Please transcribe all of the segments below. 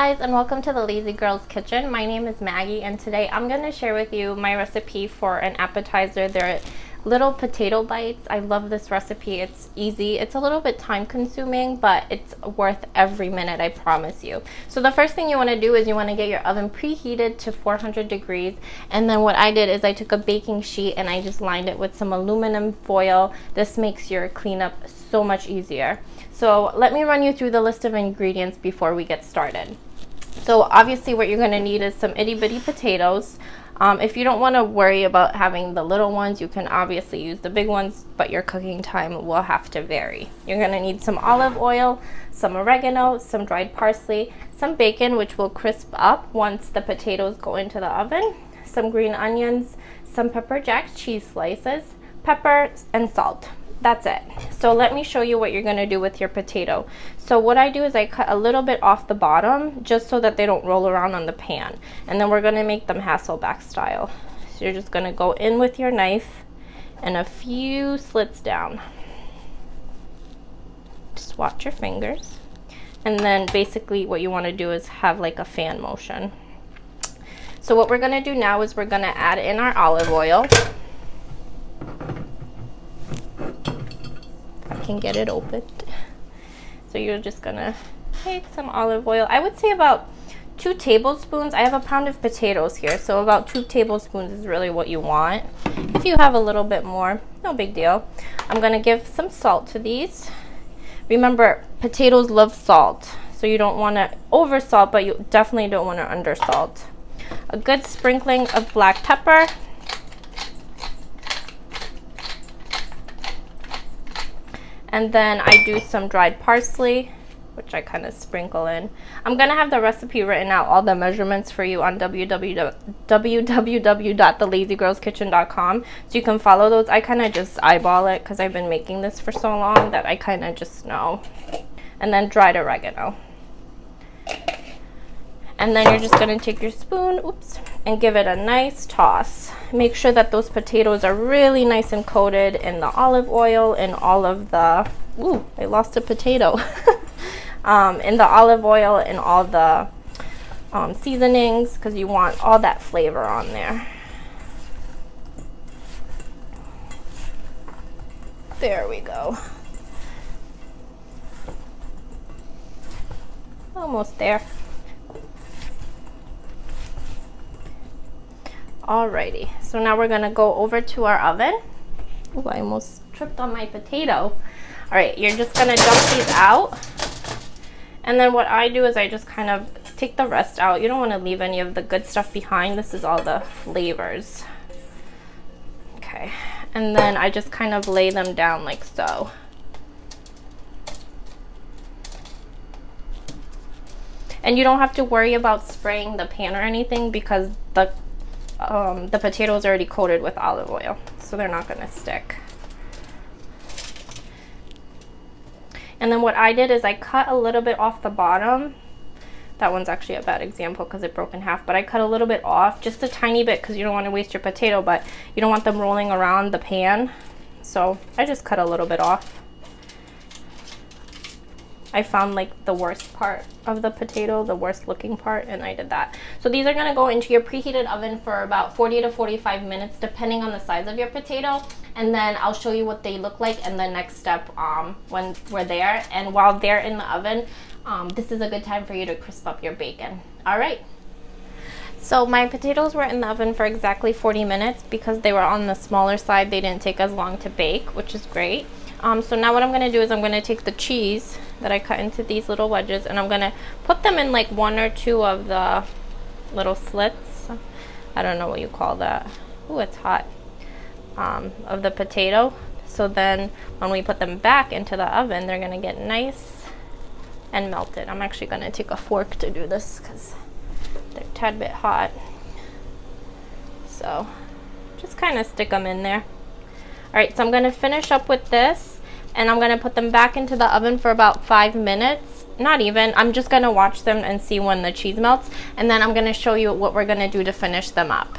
guys, and welcome to the Lazy Girls Kitchen. My name is Maggie, and today I'm going to share with you my recipe for an appetizer. They're little potato bites. I love this recipe. It's easy. It's a little bit time consuming, but it's worth every minute, I promise you. So the first thing you want to do is you want to get your oven preheated to 400 degrees. And then what I did is I took a baking sheet and I just lined it with some aluminum foil. This makes your cleanup so much easier. So let me run you through the list of ingredients before we get started. So obviously what you're going to need is some itty bitty potatoes. If you don't want to worry about having the little ones, you can obviously use the big ones, but your cooking time will have to vary. You're going to need some olive oil, some oregano, some dried parsley, some bacon, which will crisp up once the potatoes go into the oven, some green onions, some pepper jack cheese slices, pepper, and salt. That's it. So let me show you what you're going to do with your potato. So what I do is I cut a little bit off the bottom just so that they don't roll around on the pan. And then we're going to make them Hasselback style. So you're just going to go in with your knife and a few slits down. Just watch your fingers. And then basically what you want to do is have like a fan motion. So what we're going to do now is we're going to add in our olive oil. Can get it opened. So you're just gonna take some olive oil. I would say about 2 tablespoons. I have a pound of potatoes here, so about 2 tablespoons is really what you want. If you have a little bit more, no big deal. I'm gonna give some salt to these. Remember, potatoes love salt, so you don't want to over salt, but you definitely don't want to under salt. A good sprinkling of black pepper. And then I do some dried parsley, which I kind of sprinkle in. I'm going to have the recipe written out, all the measurements for you on www.thelazygirlskitchen.com. So you can follow those. I kind of just eyeball it because I've been making this for so long that I kind of just know. And then dried oregano. And then you're just going to take your spoon, and give it a nice toss. Make sure that those potatoes are really nice and coated in the olive oil and all of the, I lost a potato. In the olive oil and all the seasonings, because you want all that flavor on there. There we go. Almost there. Alrighty, so now we're gonna go over to our oven. I almost tripped on my potato. Alright, you're just gonna dump these out. And then what I do is I just kind of take the rest out. You don't wanna leave any of the good stuff behind. This is all the flavors. Okay, and then I just kind of lay them down like so. And you don't have to worry about spraying the pan or anything because the potato is already coated with olive oil, so they're not going to stick. And then what I did is I cut a little bit off the bottom. That one's actually a bad example because it broke in half, but I cut a little bit off, just a tiny bit, because you don't want to waste your potato, but you don't want them rolling around the pan. So I just cut a little bit off. I found like the worst part of the potato, the worst looking part, and I did that. So these are going to go into your preheated oven for about 40 to 45 minutes depending on the size of your potato, and then I'll show you what they look like in the next step when we're there. And while they're in the oven, this is a good time for you to crisp up your bacon. All right. So my potatoes were in the oven for exactly 40 minutes because they were on the smaller side. They didn't take as long to bake, which is great. So now what I'm going to do is I'm going to take the cheese that I cut into these little wedges, and I'm going to put them in like 1 or 2 of the little slits. I don't know what you call that. Ooh, it's hot. Of the potato. So then when we put them back into the oven, they're going to get nice and melted. I'm actually going to take a fork to do this because they're a tad bit hot. So just kind of stick them in there. Alright, so I'm going to finish up with this, and I'm going to put them back into the oven for about 5 minutes. Not even. I'm just going to watch them and see when the cheese melts, and then I'm going to show you what we're going to do to finish them up.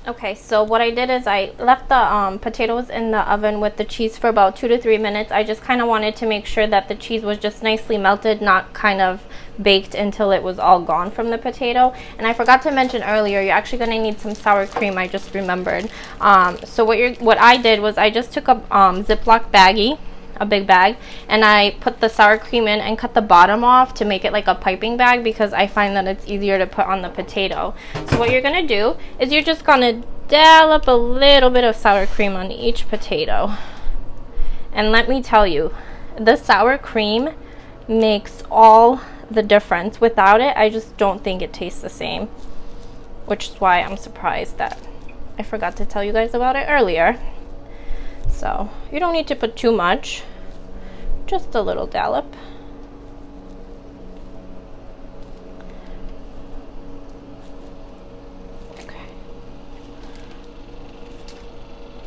Okay, so what I did is I left the potatoes in the oven with the cheese for about 2 to 3 minutes. I just kind of wanted to make sure that the cheese was just nicely melted, not kind of baked until it was all gone from the potato. And I forgot to mention earlier, you're actually going to need some sour cream. I just remembered. So what I did was I just took a Ziploc baggie, a big bag, and I put the sour cream in and cut the bottom off to make it like a piping bag, because I find that it's easier to put on the potato. So what you're gonna do is you're just gonna dollop a little bit of sour cream on each potato. And let me tell you, the sour cream makes all the difference. Without it, I just don't think it tastes the same, which is why I'm surprised that I forgot to tell you guys about it earlier. So you don't need to put too much, just a little dollop. Okay.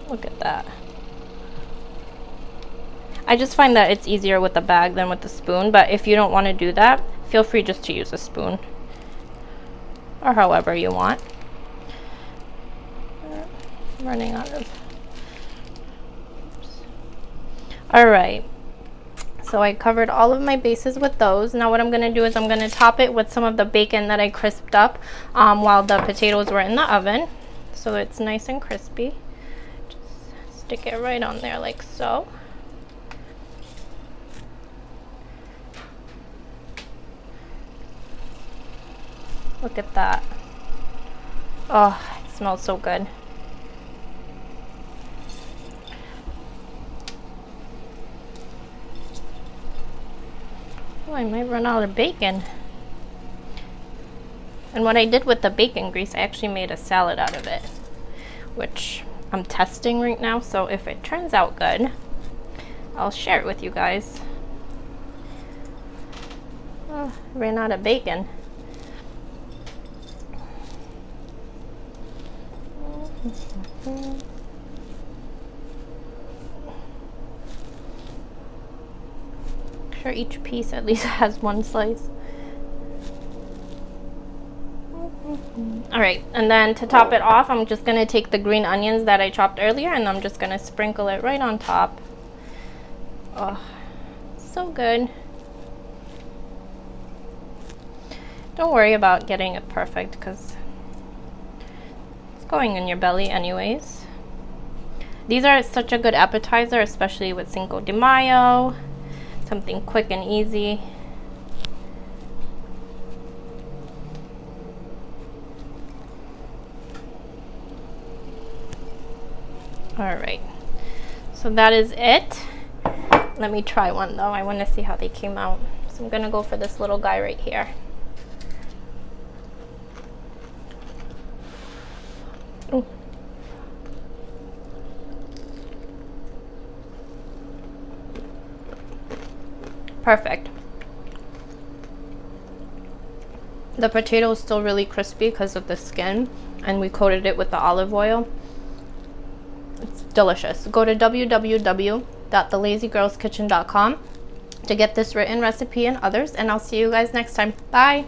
Look at that. I just find that it's easier with the bag than with the spoon, but if you don't want to do that, feel free just to use a spoon or however you want. I'm running out of. All right, so I covered all of my bases with those. Now what I'm gonna do is I'm gonna top it with some of the bacon that I crisped up while the potatoes were in the oven, so it's nice and crispy. Just stick it right on there like so. Look at that. Oh, it smells so good. I might run out of bacon. And what I did with the bacon grease, I actually made a salad out of it, which I'm testing right now, so if it turns out good, I'll share it with you guys. Oh, ran out of bacon. Sure, each piece at least has one slice. All right, and then to top it off, I'm just gonna take the green onions that I chopped earlier and I'm just gonna sprinkle it right on top. Oh, so good. Don't worry about getting it perfect because it's going in your belly anyways. These are such a good appetizer, especially with Cinco de Mayo. Something quick and easy. All right, so that is it. Let me try one though. I want to see how they came out. So I'm gonna go for this little guy right here. Ooh. Perfect. The potato is still really crispy because of the skin, and we coated it with the olive oil. It's delicious. Go to www.thelazygirlskitchen.com to get this written recipe and others, and I'll see you guys next time. Bye.